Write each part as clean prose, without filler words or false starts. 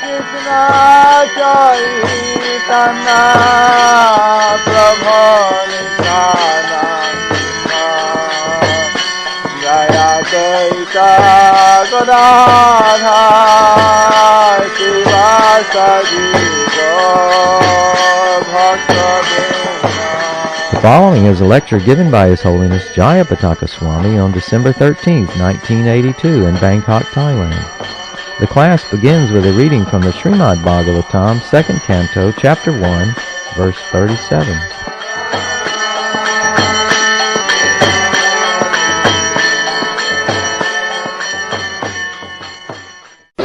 Krishna Chaitanya Prabhu Nityananda Jayapataka Swami Maharaj. The following is a lecture given by His Holiness Jayapataka Swami on December 13, 1982 in Bangkok, Thailand. The class begins with a reading from the Śrīmad Bhāgavatam, 2nd Canto, Chapter 1, verse 37.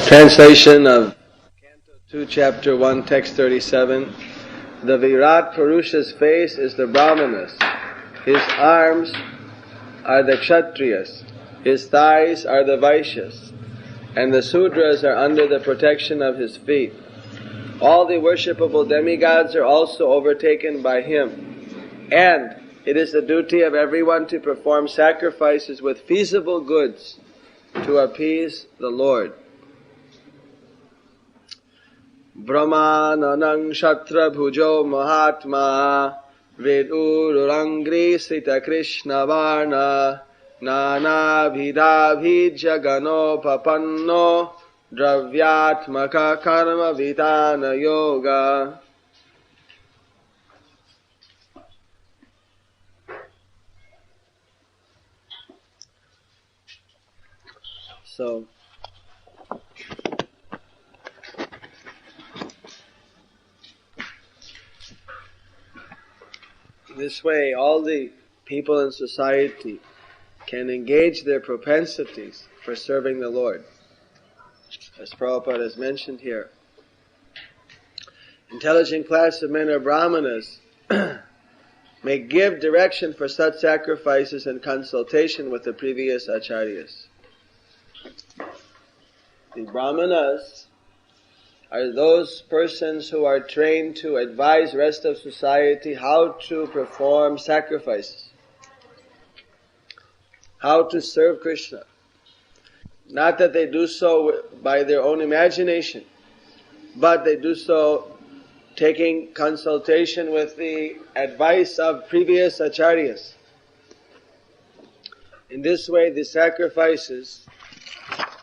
Translation of Canto 2, Chapter 1, Text 37. The Virat Purusha's face is the Brahmanas. His arms are the Kshatriyas. His thighs are the Vaishyas. And the Sudras are under the protection of his feet. All the worshipable demigods are also overtaken by him. And it is the duty of everyone to perform sacrifices with feasible goods to appease the Lord. Brahmananang Shatra Bhujo Mahatma Vidururangri Sita Krishna Varna Nana Vidabhija Gano Papanno Dravyatmaka Karma Vidana Yoga. So, this way, all the people in society can engage their propensities for serving the Lord. As Prabhupada has mentioned here, intelligent class of men or brahmanas may give direction for such sacrifices in consultation with the previous acharyas. The brahmanas are those persons who are trained to advise the rest of society how to perform sacrifices, how to serve Krishna. Not that they do so by their own imagination, but they do so taking consultation with the advice of previous acharyas. In this way, the sacrifices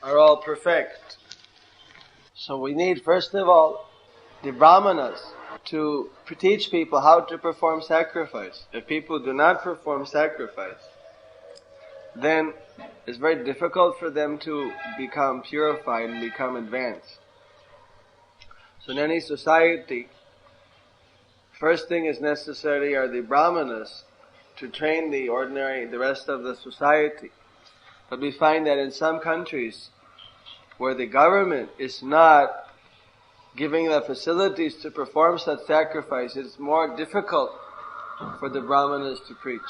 are all perfect. So we need, first of all, the brahmanas to teach people how to perform sacrifice. If people do not perform sacrifice, then it's very difficult for them to become purified and become advanced. So in any society, first thing is necessary are the brahmanas to train the rest of the society. But we find that in some countries, where the government is not giving the facilities to perform such sacrifice, it's more difficult for the brahmanas to preach.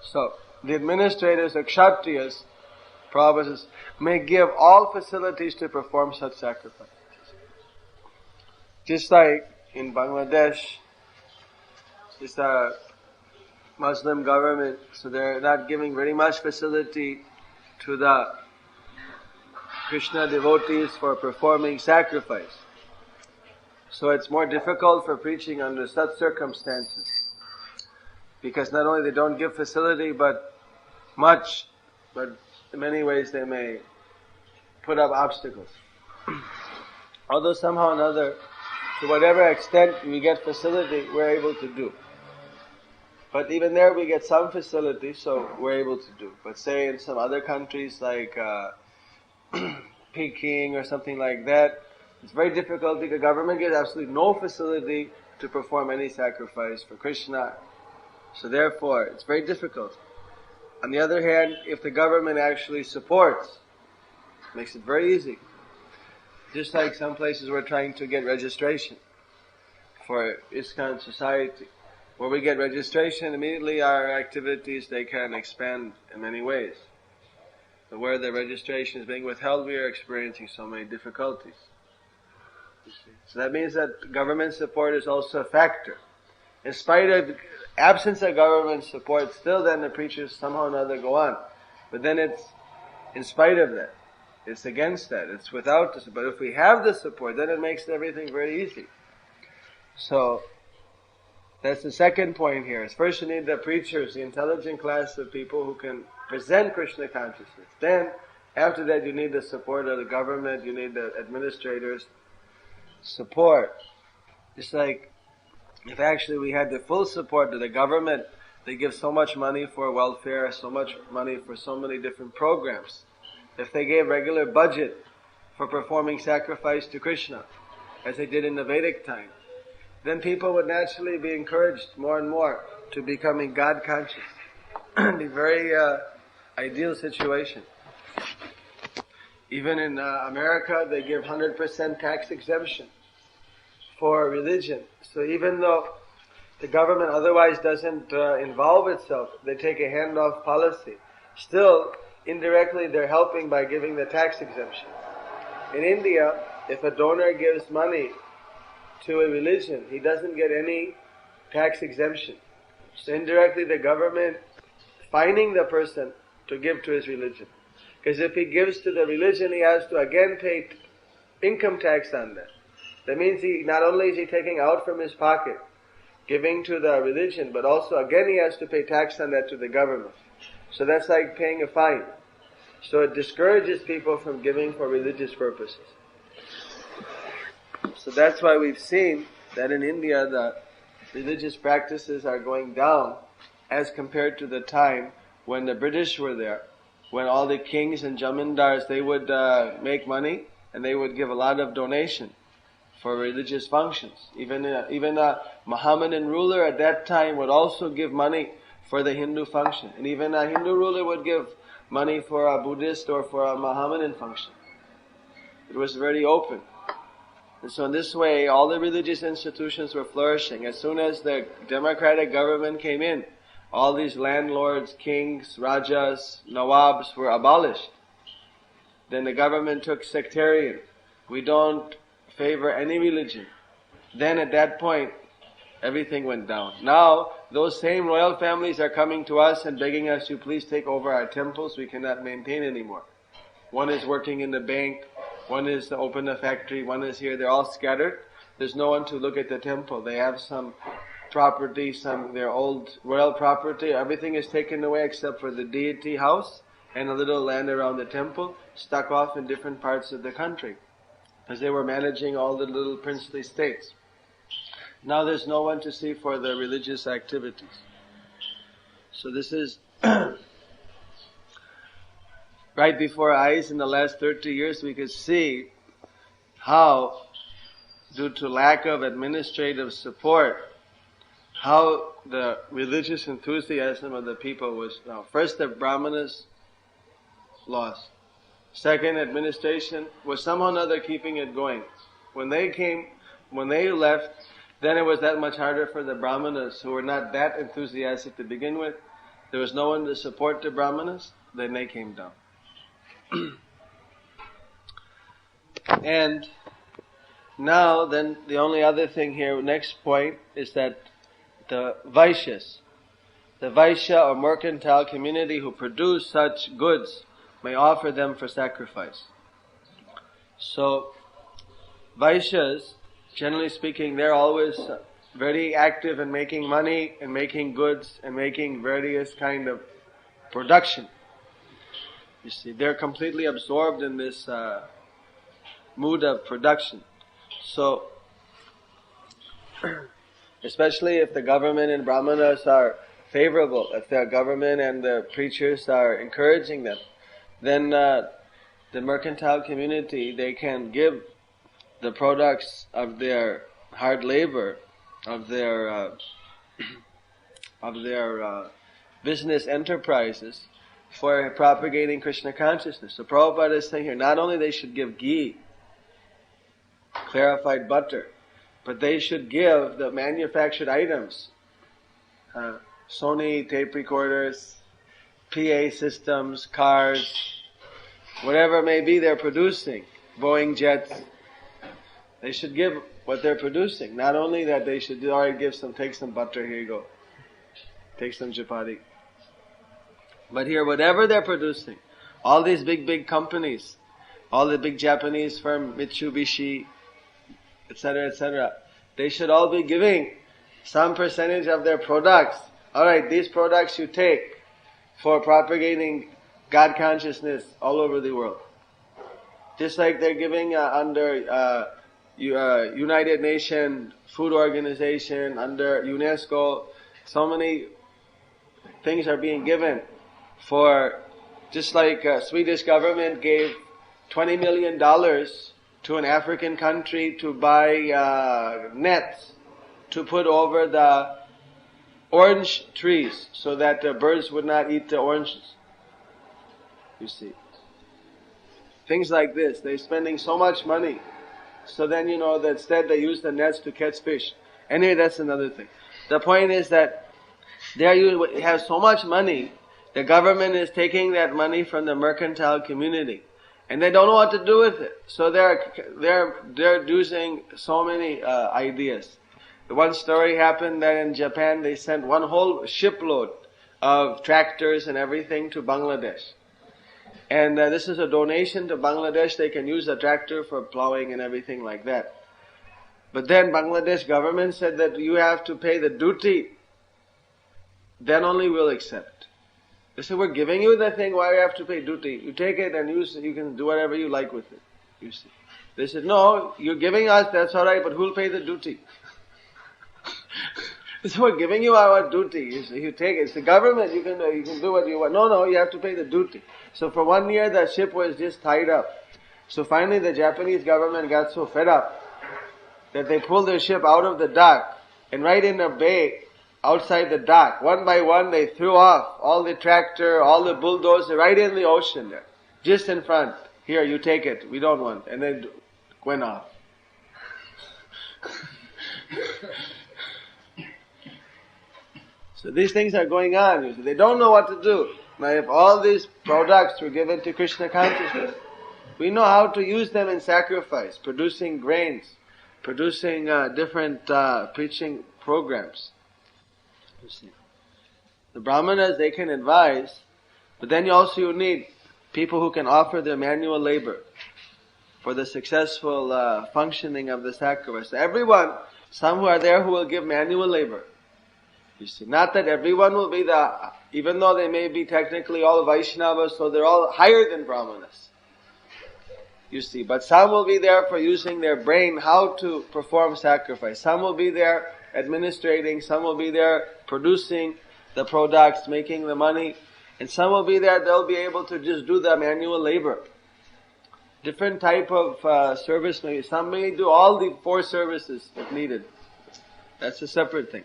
So, the administrators or kshatriyas, Prabhupada says, may give all facilities to perform such sacrifices. Just like in Bangladesh, it's a Muslim government, so they're not giving very much facility to the Krishna devotees for performing sacrifice. So it's more difficult for preaching under such circumstances. Because not only they don't give facility but in many ways they may put up obstacles. Although somehow or another, to whatever extent we get facility, we're able to do. But even there we get some facility, so we're able to do. But say in some other countries like Peking or something like that, it's very difficult because the government gets absolutely no facility to perform any sacrifice for Krishna. So therefore, it's very difficult. On the other hand, if the government actually supports, it makes it very easy. Just like some places we're trying to get registration for ISKCON society. Where we get registration, immediately our activities, they can expand in many ways. But where the registration is being withheld, we are experiencing so many difficulties. So that means that government support is also a factor. In spite of absence of government support, still then the preachers somehow or another go on. But then it's in spite of that. It's against that. It's without the support. But if we have the support, then it makes everything very easy. So, that's the second point here. Is first you need the preachers, the intelligent class of people who can present Krishna consciousness. Then, after that, you need the support of the government, you need the administrators' support. It's like, if actually we had the full support of the government, they give so much money for welfare, so much money for so many different programs. If they gave regular budget for performing sacrifice to Krishna, as they did in the Vedic time, then people would naturally be encouraged more and more to becoming God conscious. It'd be a very ideal situation. Even in America, they give 100% tax exemption for religion. So even though the government otherwise doesn't involve itself, they take a handoff policy. Still, indirectly, they're helping by giving the tax exemption. In India, if a donor gives money to a religion, he doesn't get any tax exemption. So indirectly, the government fining the person to give to his religion. Because if he gives to the religion, he has to again pay income tax on that. That means not only is he taking out from his pocket, giving to the religion, but also again he has to pay tax on that to the government. So that's like paying a fine. So it discourages people from giving for religious purposes. So that's why we've seen that in India the religious practices are going down as compared to the time when the British were there, when all the kings and jamindars, they would make money and they would give a lot of donation for religious functions. Even a Mohammedan ruler at that time would also give money for the Hindu function. And even a Hindu ruler would give money for a Buddhist or for a Mohammedan function. It was very open. And so in this way, all the religious institutions were flourishing. As soon as the democratic government came in, all these landlords, kings, rajas, nawabs were abolished. Then the government took sectarian. We don't favor any religion. Then at that point, everything went down. Now, those same royal families are coming to us and begging us to please take over our temples. We cannot maintain anymore. One is working in the bank, one is to open a factory, one is here. They're all scattered. There's no one to look at the temple. They have some property, their old royal property. Everything is taken away except for the deity house and a little land around the temple, stuck off in different parts of the country, as they were managing all the little princely states. Now there's no one to see for the religious activities. So this is right before our eyes. In the last 30 years we could see how, due to lack of administrative support, how the religious enthusiasm of the people was now. First, the Brahmanas lost. Second, administration was somehow or another keeping it going. When they left, then it was that much harder for the Brahmanas, who were not that enthusiastic to begin with. There was no one to support the Brahmanas, then they came down. And now, then, the only other thing here, next point, is that the Vaishyas, the Vaishya or mercantile community who produce such goods, may offer them for sacrifice. So, Vaishyas, generally speaking, they're always very active in making money and making goods and making various kind of production. You see, they're completely absorbed in this mood of production. So, especially if the government and Brahmanas are favorable, if the government and the preachers are encouraging them, then the mercantile community, they can give the products of their hard labor, of their business enterprises for propagating Krishna consciousness. So Prabhupada is saying here, not only they should give ghee, clarified butter, but they should give the manufactured items, Sony tape recorders, PA systems, cars, whatever it may be they're producing, Boeing jets. They should give what they're producing. Not only that, they should take some butter, here you go. Take some chapati. But here, whatever they're producing, all these big companies, all the big Japanese firm, Mitsubishi, etc., etc., they should all be giving some percentage of their products. Alright, these products you take for propagating God consciousness all over the world. Just like they're giving under United Nations Food Organization, under UNESCO, so many things are being given for, just like Swedish government gave $20 million to an African country to buy nets to put over the orange trees so that the birds would not eat the oranges. You see. Things like this. They're spending so much money. So then that instead they use the nets to catch fish. Anyway, that's another thing. The point is that they have so much money, the government is taking that money from the mercantile community. And they don't know what to do with it. So they're using so many ideas. One story happened that in Japan they sent one whole shipload of tractors and everything to Bangladesh. And this is a donation to Bangladesh. They can use the tractor for plowing and everything like that. But then Bangladesh government said that you have to pay the duty. Then only we'll accept. They said, we're giving you the thing, why do you have to pay duty? You take it and you can do whatever you like with it. You see. They said, no, you're giving us, that's alright, but who'll pay the duty? So we're giving you our duty. You take it. It's the government. You can do what you want. No, you have to pay the duty. So for 1 year, the ship was just tied up. So finally, the Japanese government got so fed up that they pulled their ship out of the dock, and right in the bay, outside the dock, one by one, they threw off all the tractor, all the bulldozer, right in the ocean there, just in front. Here, you take it. We don't want. And they went off. So these things are going on. They don't know what to do. Now if all these products were given to Krishna consciousness, we know how to use them in sacrifice, producing grains, producing different preaching programs. You see. The Brahmanas, they can advise, but then you need people who can offer their manual labor for the successful functioning of the sacrifice. So everyone, some who are there who will give manual labor. You see, not that everyone will be even though they may be technically all Vaishnavas, so they're all higher than Brahmanas. You see, but some will be there for using their brain how to perform sacrifice. Some will be there administrating, some will be there producing the products, making the money, and some will be there, they'll be able to just do the manual labor. Different type of service maybe. Some may do all the 4 services if needed. That's a separate thing.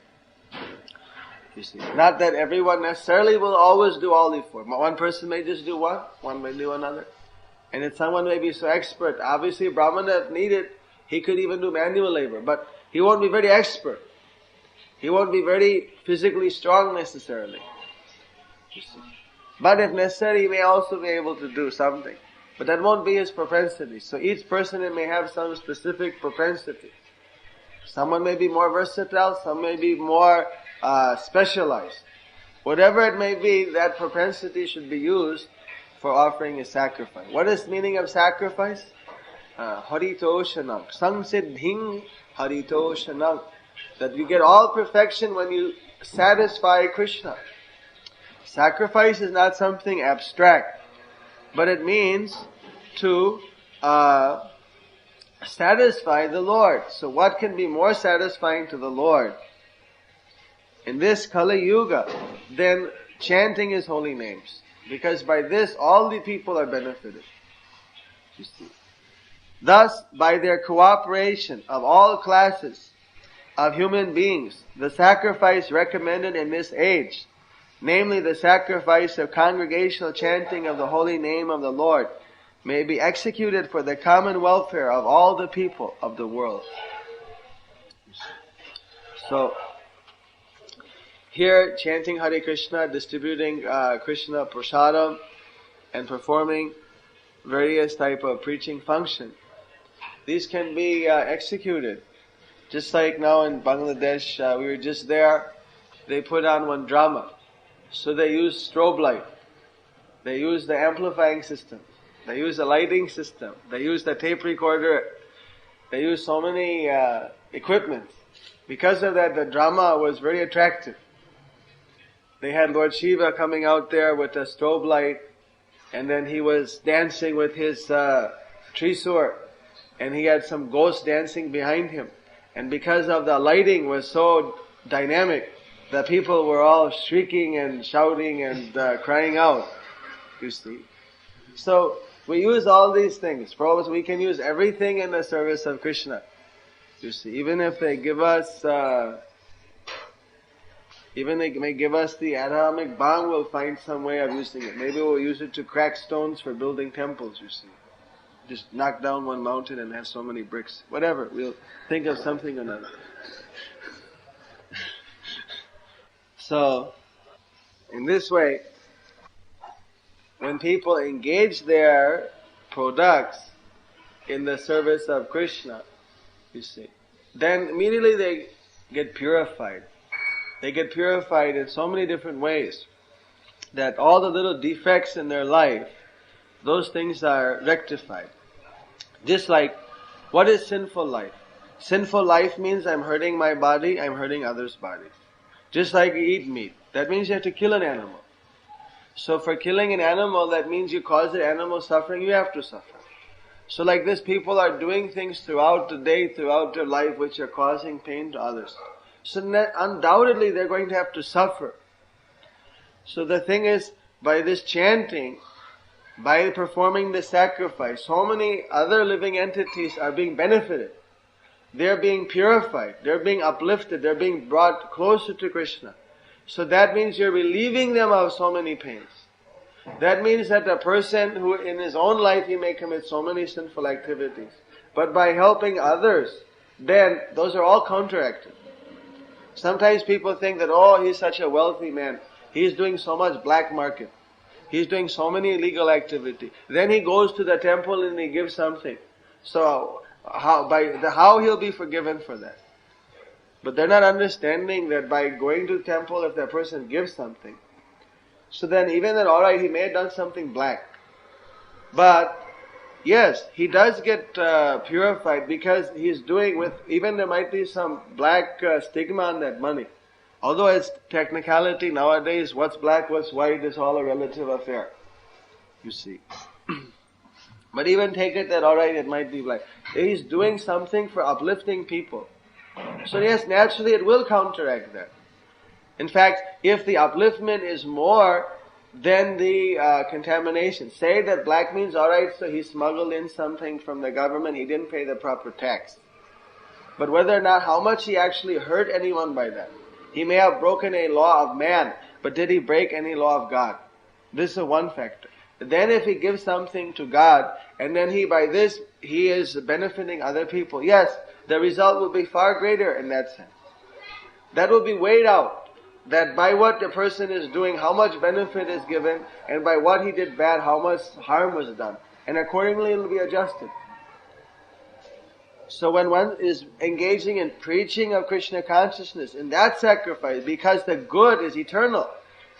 You see, not that everyone necessarily will always do all the 4. One person may just do one may do another. And if someone may be so expert, obviously Brahmana if needed, he could even do manual labor, but he won't be very expert. He won't be very physically strong necessarily. You see. But if necessary, he may also be able to do something. But that won't be his propensity. So each person may have some specific propensity. Someone may be more versatile, some may be more specialized. Whatever it may be, that propensity should be used for offering a sacrifice. What is the meaning of sacrifice? Harito shanam. Samsiddhing harito shanam. That you get all perfection when you satisfy Krishna. Sacrifice is not something abstract, but it means to satisfy the Lord. So what can be more satisfying to the Lord in this Kali Yuga than chanting His holy names? Because by this all the people are benefited. You see. Thus, by their cooperation of all classes of human beings, the sacrifice recommended in this age, namely the sacrifice of congregational chanting of the holy name of the Lord, may be executed for the common welfare of all the people of the world. So, here chanting Hare Krishna, distributing Krishna prasadam, and performing various type of preaching function. These can be executed. Just like now in Bangladesh, we were just there, they put on one drama. So they use strobe light. They use the amplifying system. They use a lighting system. They use the tape recorder. They use so many equipment. Because of that, the drama was very attractive. They had Lord Shiva coming out there with a strobe light, and then he was dancing with his Trisur, and he had some ghosts dancing behind him. And because of the lighting was so dynamic, the people were all shrieking and shouting and crying out, you see. So, we use all these things. We can use everything in the service of Krishna. You see, even if they give us, even they may give us the atomic bomb, we'll find some way of using it. Maybe we'll use it to crack stones for building temples, you see. Just knock down one mountain and have so many bricks. Whatever, we'll think of something or another. So, in this way, when people engage their products in the service of Krishna, you see, then immediately they get purified. They get purified in so many different ways that all the little defects in their life, those things are rectified. Just like, what is sinful life? Sinful life means I'm hurting my body, I'm hurting others' bodies. Just like you eat meat. That means you have to kill an animal. So for killing an animal, that means you cause the animal suffering, you have to suffer. So like this, people are doing things throughout the day, throughout their life, which are causing pain to others. So undoubtedly they're going to have to suffer. So the thing is, by this chanting, by performing the sacrifice, so many other living entities are being benefited. They're being purified, they're being uplifted, they're being brought closer to Krishna. So that means you're relieving them of so many pains. That means that a person who in his own life he may commit so many sinful activities, but by helping others, then those are all counteracted. Sometimes people think that, oh, he's such a wealthy man, he's doing so much black market, he's doing so many illegal activity. Then he goes to the temple and he gives something. So how he'll be forgiven for that? But they're not understanding that by going to the temple, if that person gives something, so then even then, alright, he may have done something black. But, yes, he does get purified because he's doing with, even there might be some black stigma on that money. Although it's technicality nowadays, what's black, what's white is all a relative affair. You see. But even take it that, alright, it might be black. He's doing something for uplifting people. So yes, naturally it will counteract that. In fact, if the upliftment is more than the contamination, say that black means, alright, so he smuggled in something from the government, he didn't pay the proper tax. But whether or not, how much he actually hurt anyone by that. He may have broken a law of man, but did he break any law of God? This is one factor. Then if he gives something to God, and then by this, he is benefiting other people, yes, the result will be far greater in that sense. That will be weighed out. That by what the person is doing, how much benefit is given, and by what he did bad, how much harm was done. And accordingly it will be adjusted. So when one is engaging in preaching of Krishna consciousness, in that sacrifice, because the good is eternal,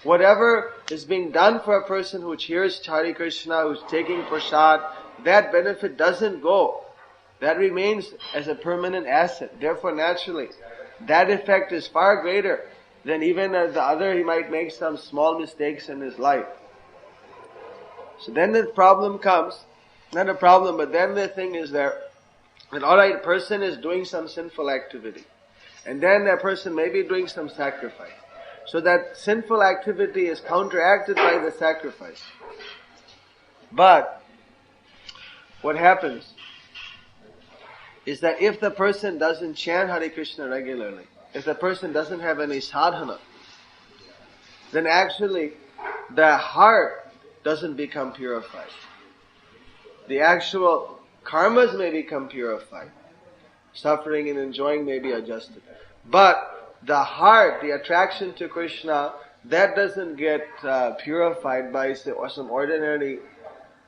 whatever is being done for a person who cheers Hare Krishna, who's taking prasad, that benefit doesn't go. That remains as a permanent asset. Therefore, naturally, that effect is far greater than even as the other, he might make some small mistakes in his life. So then the problem comes, not a problem, but then the thing is there, that alright, a person is doing some sinful activity. And then that person may be doing some sacrifice. So that sinful activity is counteracted by the sacrifice. But, what happens is that if the person doesn't chant Hare Krishna regularly, if the person doesn't have any sadhana, then actually the heart doesn't become purified. The actual karmas may become purified. Suffering and enjoying may be adjusted. But the heart, the attraction to Krishna, that doesn't get purified by some ordinary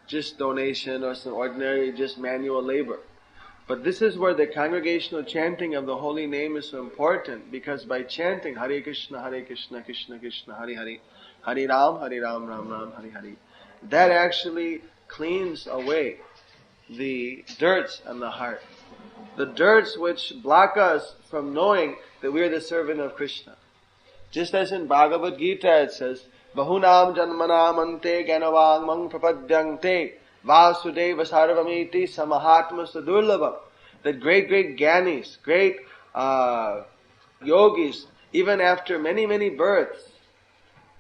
just donation or some ordinary just manual labor. But this is where the congregational chanting of the holy name is so important, because by chanting Hare Krishna, Krishna Krishna, Hare Hare, Hare Ram, Ram Ram, Hare Hare, that actually cleans away the dirts on the heart. The dirts which block us from knowing that we are the servant of Krishna. Just as in Bhagavad Gita it says, Bahunam janmanam ante ganavang mang prapadyante vasudeva sarvamiti samahatma sadurlabam. That great Gyanis, great yogis, even after many, many births,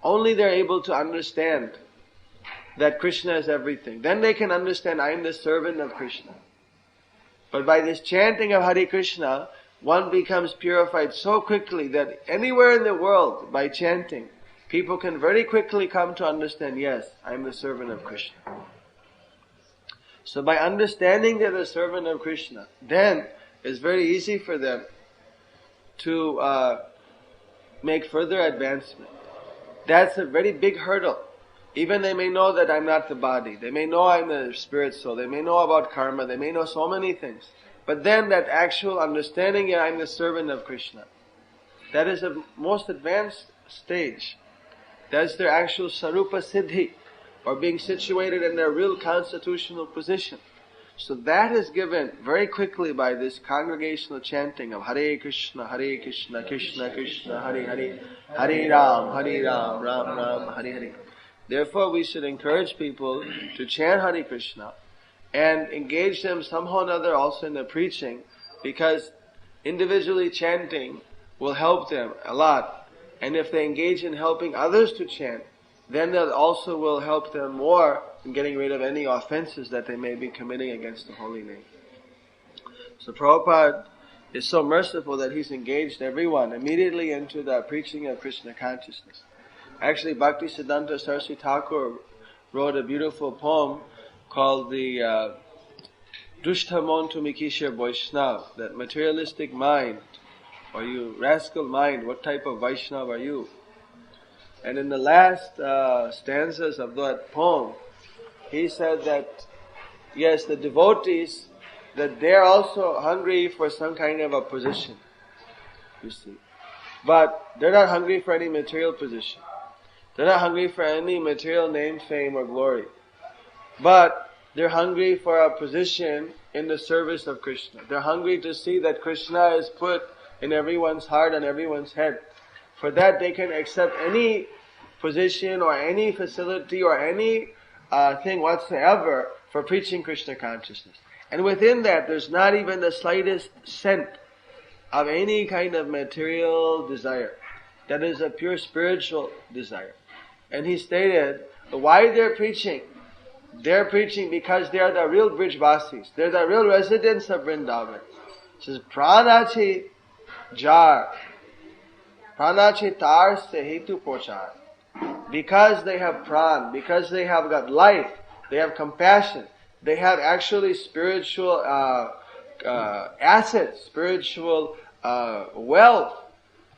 only they're able to understand that Krishna is everything. Then they can understand, I am the servant of Krishna. But by this chanting of Hare Krishna, one becomes purified so quickly that anywhere in the world, by chanting, people can very quickly come to understand, yes, I am the servant of Krishna. So by understanding they're the servant of Krishna, then it's very easy for them to make further advancement. That's a very big hurdle. Even they may know that I'm not the body. They may know I'm the spirit soul. They may know about karma. They may know so many things. But then that actual understanding that I'm the servant of Krishna, that is the most advanced stage. That's their actual sarupa siddhi, or being situated in their real constitutional position. So that is given very quickly by this congregational chanting of Hare Krishna, Krishna Krishna, Hare Hare, Hare Ram, Ram Ram, Hare Hare. Therefore we should encourage people to chant Hare Krishna and engage them somehow or another also in the preaching, because individually chanting will help them a lot. And if they engage in helping others to chant, then that also will help them more in getting rid of any offenses that they may be committing against the holy name. So Prabhupada is so merciful that he's engaged everyone immediately into the preaching of Krishna consciousness. Actually, Bhakti Siddhanta Saraswati Thakur wrote a beautiful poem called the Dushta Montu Mikishya Vaishnav, that materialistic mind, or you rascal mind, what type of Vaishnav are you? And in the last stanzas of that poem, he said that, yes, the devotees, that they're also hungry for some kind of a position, you see. But they're not hungry for any material position. They're not hungry for any material name, fame, or glory. But they're hungry for a position in the service of Krishna. They're hungry to see that Krishna is put in everyone's heart and everyone's head. For that they can accept any position or any facility or any thing whatsoever for preaching Krishna consciousness. And within that there's not even the slightest scent of any kind of material desire. That is a pure spiritual desire. And he stated, why they're preaching? They're preaching because they are the real Brijvasis. They're the real residents of Vrindavan. It says, Pranachi jar. Pranachi tar se hetu pochar. Because they have pran, because they have got life, they have compassion, they have actually spiritual assets, spiritual wealth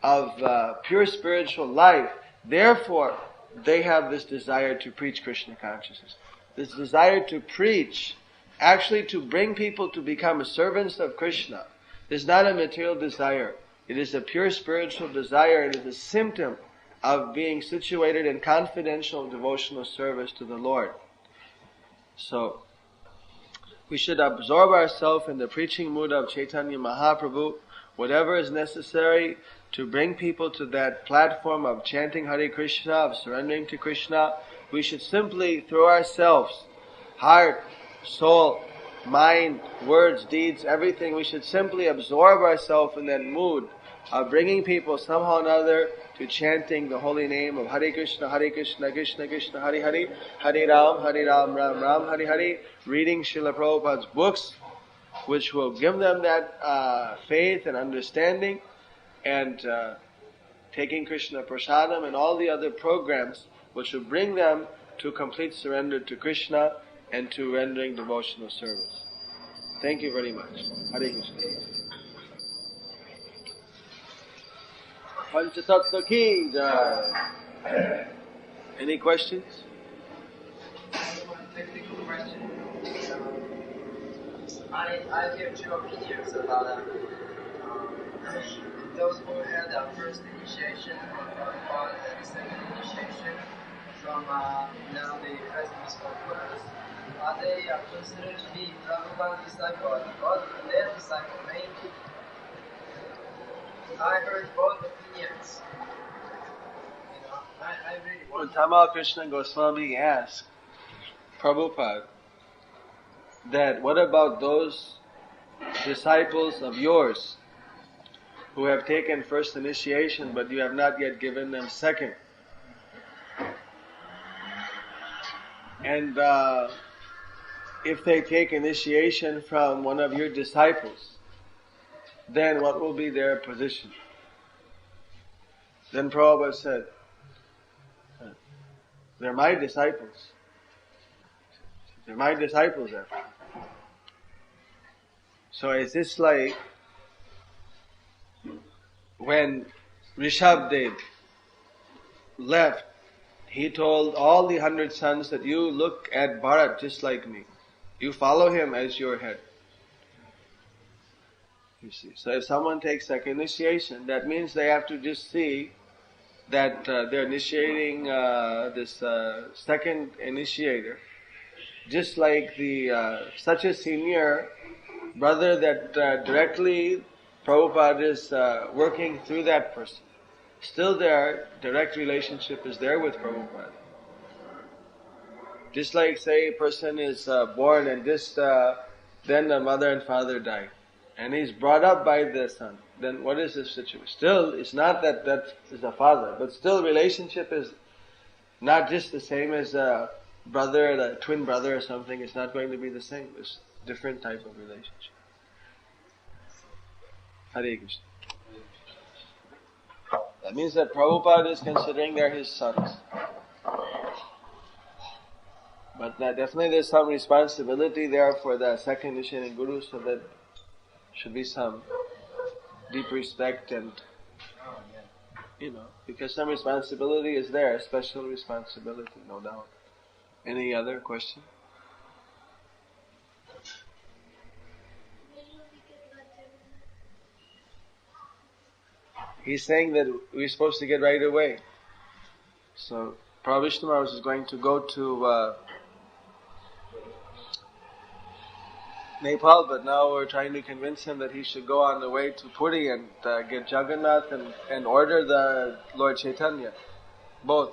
of pure spiritual life. Therefore, they have this desire to preach Krishna consciousness. This desire to preach, actually to bring people to become servants of Krishna, is not a material desire. It is a pure spiritual desire. It is a symptom of being situated in confidential devotional service to the Lord. So, we should absorb ourselves in the preaching mood of Chaitanya Mahaprabhu, whatever is necessary to bring people to that platform of chanting Hare Krishna, of surrendering to Krishna. We should simply throw ourselves, heart, soul, mind, words, deeds, everything. We should simply absorb ourselves in that mood of bringing people somehow or another to chanting the holy name of Hare Krishna, Krishna Krishna, Hare Hare, Hare Ram, Ram Ram, Hare Hare, reading Srila Prabhupada's books, which will give them that faith and understanding, and taking Krishna Prasadam and all the other programs which will bring them to complete surrender to Krishna and to rendering devotional service. Thank you very much. Hare Krishna. Panchatattva ki jai. Any questions? One technical question. I have two opinions about those who had the first initiation or the second initiation from now the Christmas focus. are they considered to be Prabhupada's disciple or their disciple mainly? I heard both opinions. I really When want Tamal Krishna Goswami asked Prabhupada that what about those disciples of yours who have taken first initiation but you have not yet given them second? And if they take initiation from one of your disciples, then what will be their position? Then Prabhupada said, they're my disciples. They're my disciples after. So is this like when Rishabdev left, he told all the 100 sons that you look at Bharat just like me. You follow him as your head. You see. So if someone takes second initiation, that means they have to just see that they're initiating this second initiator, just like the such a senior brother that directly Prabhupada is working through that person. Still their direct relationship is there with Prabhupada. Just like say a person is born and just then the mother and father die. And he's brought up by the son. Then what is his situation? Still, it's not that is the father, but still relationship is not just the same as a brother, a twin brother or something. It's not going to be the same. It's a different type of relationship. Hare Krishna. That means that Prabhupada is considering they're his sons. But definitely there's some responsibility there for the second initiating guru, so that should be some deep respect and, because some responsibility is there, special responsibility, no doubt. Any other question? He's saying that we're supposed to get right away. So, Prabhupada Vishnu Maharaj is going to go to Nepal, but now we're trying to convince him that he should go on the way to Puri and get Jagannath and order the Lord Chaitanya. Both.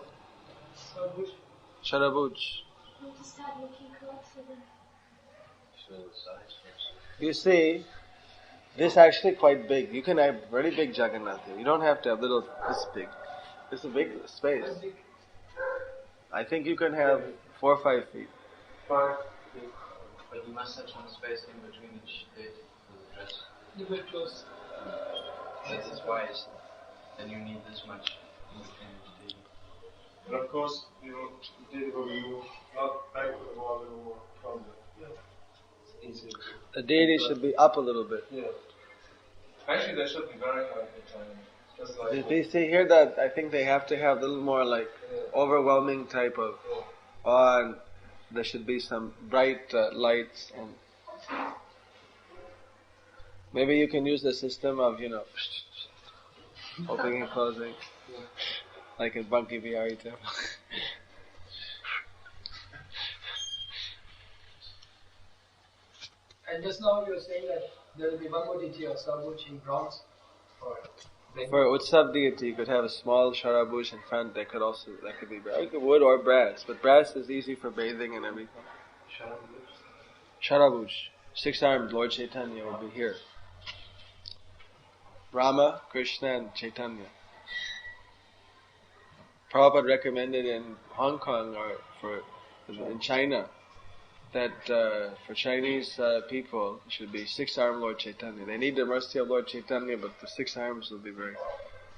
Sharabuj. You see, this is actually quite big. You can have very big Jagannath here. You don't have to have little, this big. This is a big space. I think you can have 4 or 5 feet. 5 feet. But you must have some space in between each date for the dress. You will close. That is wise. Then you need this much in between each date. And of course, the date will be moved not back to the wall, a little more from the easy. The deity should be up a little bit. Yeah. Actually, they should be very high at the time. Just like They see here that I think they have to have a little more like overwhelming type of awe, and there should be some bright lights, and maybe you can use the system of, opening and closing, like in Banki Bihari temple. And just now you were saying that there will be one more deity of Sarvuch in bronze For Utsav deity, you could have a small sharabush in front. That could be wood or brass, but brass is easy for bathing and everything. Sharabush, 6-armed Lord Chaitanya will be here. Rama, Krishna, and Chaitanya. Prabhupada recommended in Hong Kong or in China that for Chinese people it should be 6-armed Lord Chaitanya. They need the mercy of Lord Chaitanya, but the 6 arms will be very.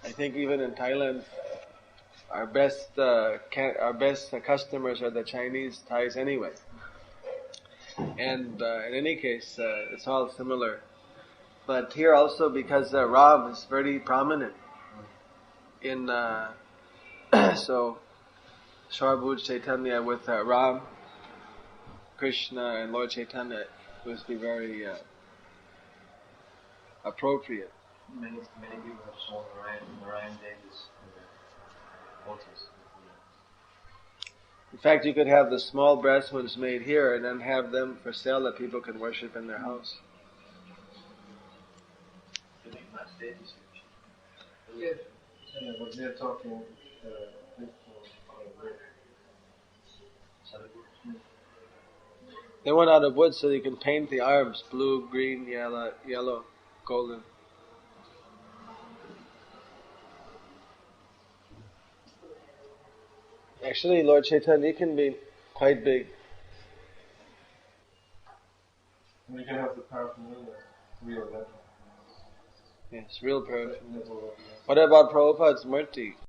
I think even in Thailand, our best customers are the Chinese Thais anyway. And in any case, it's all similar. But here also, because Ram is very prominent in so Sharabuj Chaitanya with Ram, Krishna and Lord Chaitanya must be very appropriate. Many people have shown Narayan Devis in the altars. In fact, you could have the small brass ones made here and then have them for sale that people can worship in their house. Yes. Yeah, but they're talking. They went out of wood so you can paint the arms blue, green, yellow, golden. Actually, Lord Chaitanya can be quite big. And you can have the paraphernalia, real leather. Yes, real paraphernalia. What about Prabhupada's murti?